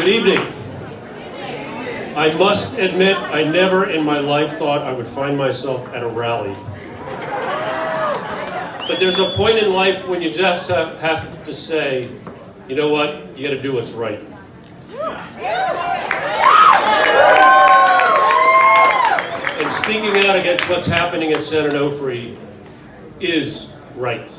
Good evening. I must admit, I never in my life thought I would find myself at a rally. But there's a point in life when you just have to say, you know what, you got to do what's right. And speaking out against what's happening at San Onofre is right.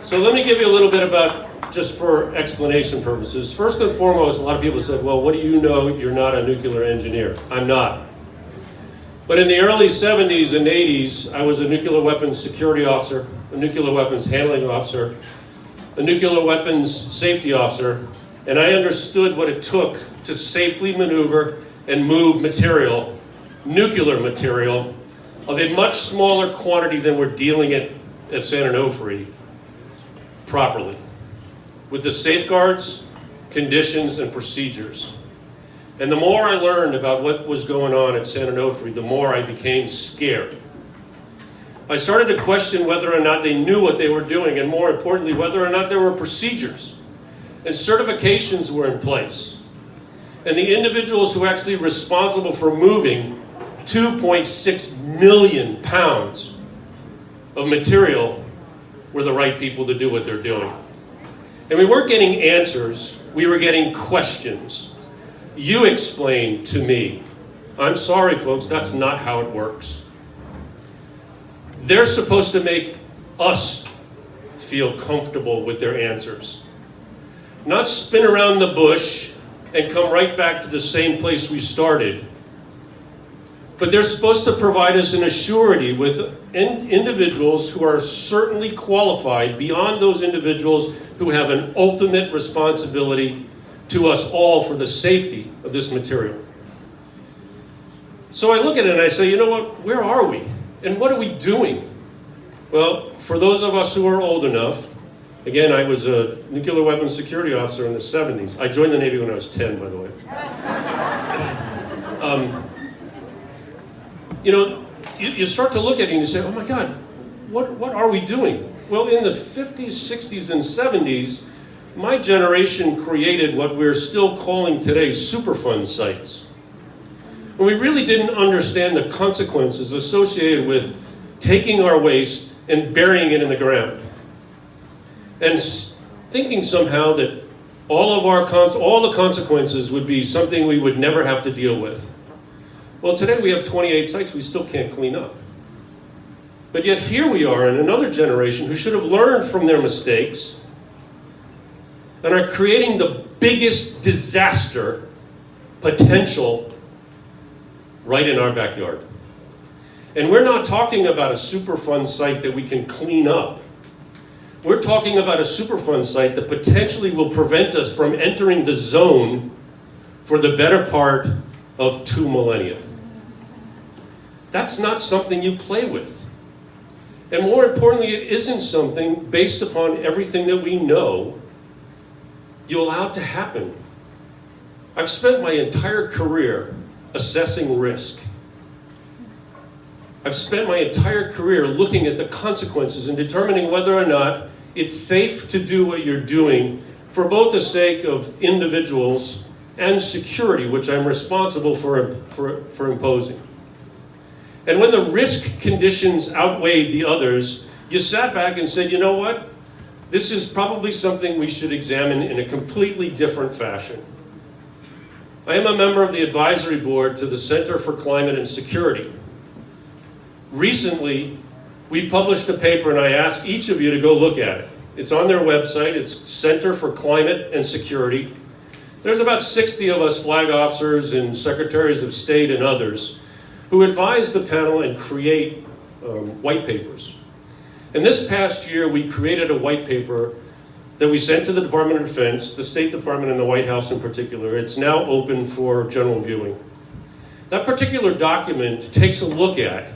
So let me give you a little bit about, just for explanation purposes. First and foremost, a lot of people said, well, what do you know? You're not a nuclear engineer. I'm not. But in the early 70s and 80s, I was a nuclear weapons security officer, a nuclear weapons handling officer, a nuclear weapons safety officer, and I understood what it took to safely maneuver and move material, nuclear material, of a much smaller quantity than we're dealing at San Onofre properly, with the safeguards, conditions, and procedures. And the more I learned about what was going on at San Onofre, the more I became scared. I started to question whether or not they knew what they were doing, and more importantly, whether or not there were procedures and certifications were in place. And the individuals who were actually responsible for moving 2.6 million pounds of material were the right people to do what they're doing. And we weren't getting answers, we were getting questions. You explain to me. I'm sorry, folks, that's not how it works. They're supposed to make us feel comfortable with their answers. Not spin around the bush and come right back to the same place we started. But they're supposed to provide us an assurity with individuals who are certainly qualified beyond those individuals who have an ultimate responsibility to us all for the safety of this material. So I look at it and I say, you know what, where are we? And what are we doing? Well, for those of us who are old enough, again, I was a nuclear weapons security officer in the 70s. I joined the Navy when I was 10, by the way. You know, you start to look at it and you say, oh my God, what are we doing? Well, in the 50s, 60s, and 70s, my generation created what we're still calling today Superfund sites. And we really didn't understand the consequences associated with taking our waste and burying it in the ground. And thinking somehow that all the consequences would be something we would never have to deal with. Well, today we have 28 sites we still can't clean up. But yet here we are in another generation who should have learned from their mistakes and are creating the biggest disaster potential right in our backyard. And we're not talking about a Superfund site that we can clean up. We're talking about a Superfund site that potentially will prevent us from entering the zone for the better part of 2 millennia. That's not something you play with. And more importantly, it isn't something based upon everything that we know you allow to happen. I've spent my entire career assessing risk. I've spent my entire career looking at the consequences and determining whether or not it's safe to do what you're doing for both the sake of individuals and security, which I'm responsible for imposing. And when the risk conditions outweighed the others, you sat back and said, you know what? This is probably something we should examine in a completely different fashion. I am a member of the advisory board to the Center for Climate and Security. Recently, we published a paper and I asked each of you to go look at it. It's on their website. It's Center for Climate and Security. There's about 60 of us flag officers and secretaries of state and others who advise the panel and create white papers. And this past year, we created a white paper that we sent to the Department of Defense, the State Department and the White House in particular. It's now open for general viewing. That particular document takes a look at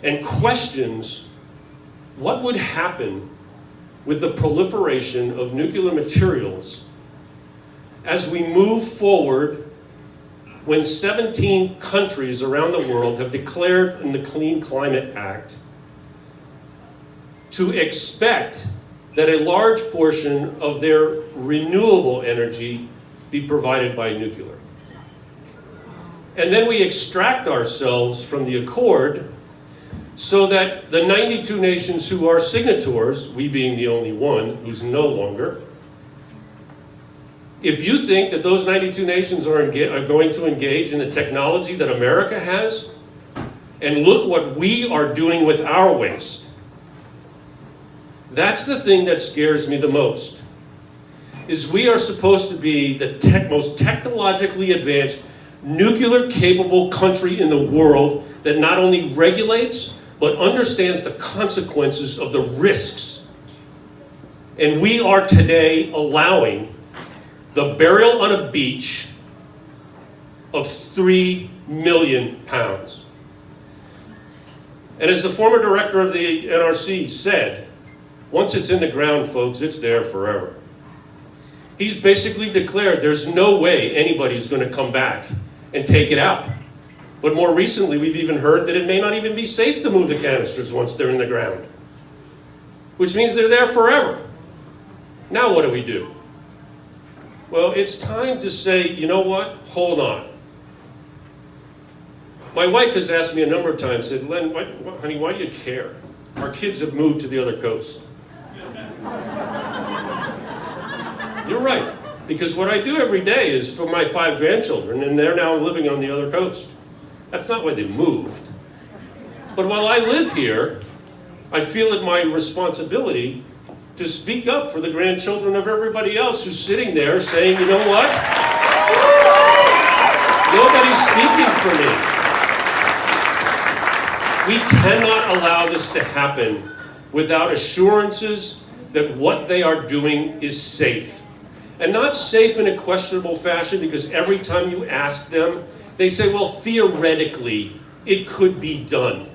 and questions what would happen with the proliferation of nuclear materials as we move forward when 17 countries around the world have declared in the Clean Climate Act to expect that a large portion of their renewable energy be provided by nuclear. And then we extract ourselves from the accord so that the 92 nations who are signatories, we being the only one who's no longer, if you think that those 92 nations are going to engage in the technology that America has, and look what we are doing with our waste, that's the thing that scares me the most, is we are supposed to be the most technologically advanced, nuclear-capable country in the world that not only regulates, but understands the consequences of the risks. And we are today allowing the burial on a beach of 3 million pounds. And as the former director of the NRC said, once it's in the ground, folks, it's there forever. He's basically declared there's no way anybody's going to come back and take it out. But more recently, we've even heard that it may not even be safe to move the canisters once they're in the ground, which means they're there forever. Now what do? Well, it's time to say, you know what? Hold on. My wife has asked me a number of times, said, Len, honey, why do you care? Our kids have moved to the other coast. You're right, because what I do every day is for my 5 grandchildren, and they're now living on the other coast. That's not why they moved. But while I live here, I feel it my responsibility to speak up for the grandchildren of everybody else who's sitting there saying, you know what? Nobody's speaking for me. We cannot allow this to happen without assurances that what they are doing is safe. And not safe in a questionable fashion, because every time you ask them, they say, well, theoretically, it could be done.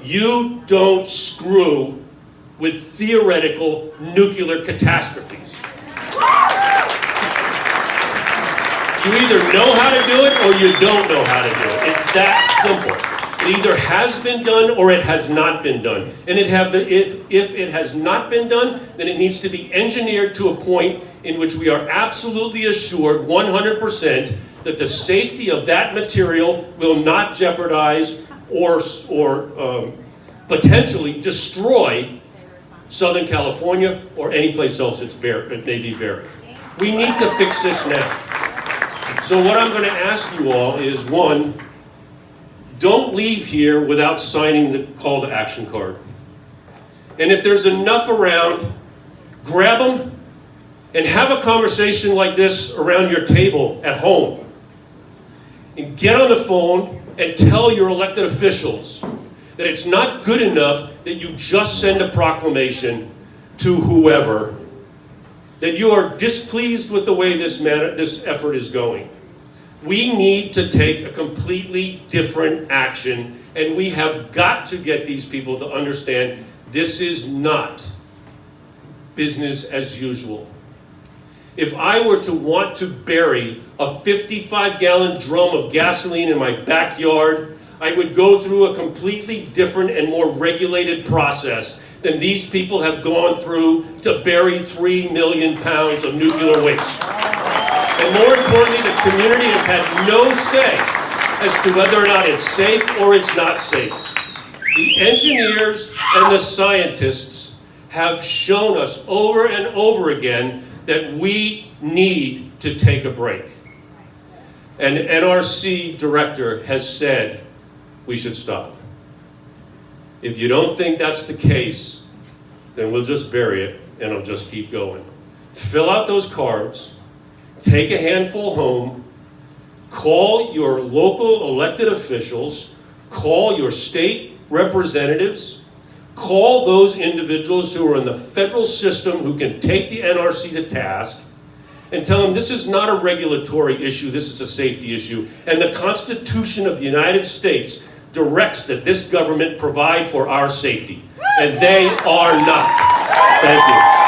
You don't screw with theoretical nuclear catastrophes. You either know how to do it or you don't know how to do it. It's that simple. It either has been done or it has not been done. And if it has not been done, then it needs to be engineered to a point in which we are absolutely assured 100% that the safety of that material will not jeopardize or potentially destroy Southern California or any place else it may be buried. We need to fix this now. So what I'm going to ask you all is, one, don't leave here without signing the call to action card. And if there's enough around, grab them and have a conversation like this around your table at home. And get on the phone and tell your elected officials that it's not good enough that you just send a proclamation to whoever, that you are displeased with the way this effort is going. We need to take a completely different action, and we have got to get these people to understand this is not business as usual. If I were to want to bury a 55-gallon drum of gasoline in my backyard, I would go through a completely different and more regulated process than these people have gone through to bury 3 million pounds of nuclear waste. And more importantly, the community has had no say as to whether or not it's safe or it's not safe. The engineers and the scientists have shown us over and over again that we need to take a break. And the NRC director has said we should stop. If you don't think that's the case, then we'll just bury it and it'll just keep going. Fill out those cards, take a handful home, call your local elected officials, call your state representatives, call those individuals who are in the federal system who can take the NRC to task, and tell them this is not a regulatory issue, this is a safety issue. And the Constitution of the United States directs that this government provide for our safety. And they are not. Thank you.